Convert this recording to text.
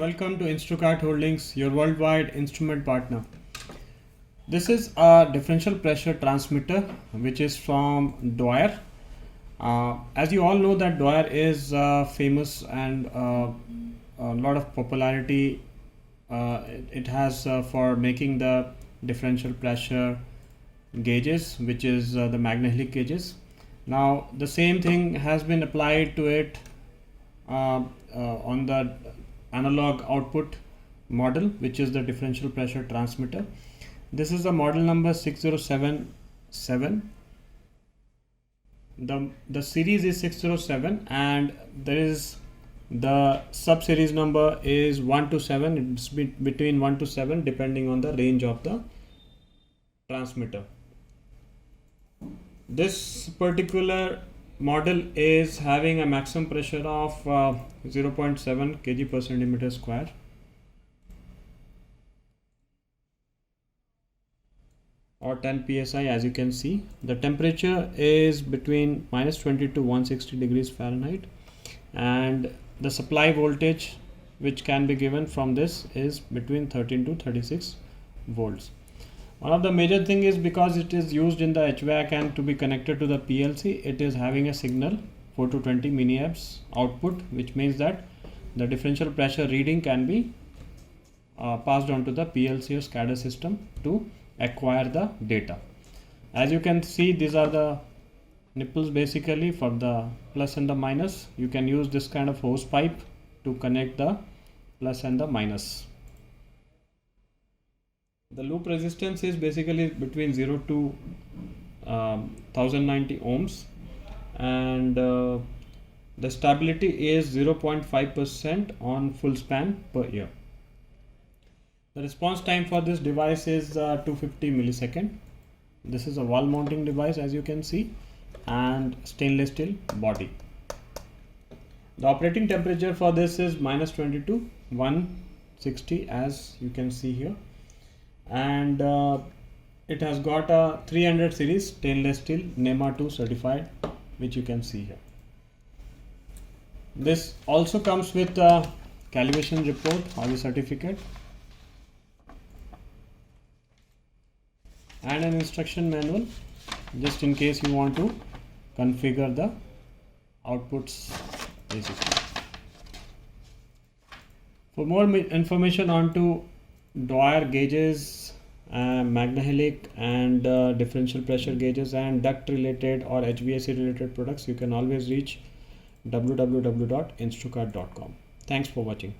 Welcome to Instrucart Holdings, your worldwide instrument partner. This is a differential pressure transmitter which is from Dwyer. As you all know that Dwyer is famous and a lot of popularity it has for making the differential pressure gauges, which is the Magnehelic gauges. Now the same thing has been applied to it on the analog output model, which is the differential pressure transmitter. This is the model number 6077. The series is 607 and there is the sub series number is 1 to 7. It's between 1 to 7 depending on the range of the transmitter. This particular model is having a maximum pressure of 0.7 kg per centimeter square. Or 10 psi. As you can see, the temperature is between -20 to 160 degrees Fahrenheit, and the supply voltage which can be given from this is between 13 to 36 volts. One of the major thing is because it is used in the HVAC and to be connected to the PLC, it is having a signal 4 to 20 milliamps output, which means that the differential pressure reading can be passed on to the PLC or SCADA system to acquire the data. As you can see, these are the nipples basically for the plus and the minus. You can use this kind of hose pipe to connect the plus and the minus. The loop resistance is basically between 0 to 1090 ohms, and the stability is 0.5% on full span per year. The response time for this device is 250 millisecond. This is a wall mounting device, as you can see, and stainless steel body. The operating temperature for this is -20 to 160, as you can see here, and it has got a 300 series stainless steel NEMA 2 certified, which you can see here. This also comes with a calibration report or a certificate and an instruction manual, just in case you want to configure the outputs basically. For more information on to Dwyer gauges, Magnehelic and differential pressure gauges and duct related or HVAC related products, you can always reach www.instrucart.com. Thanks for watching.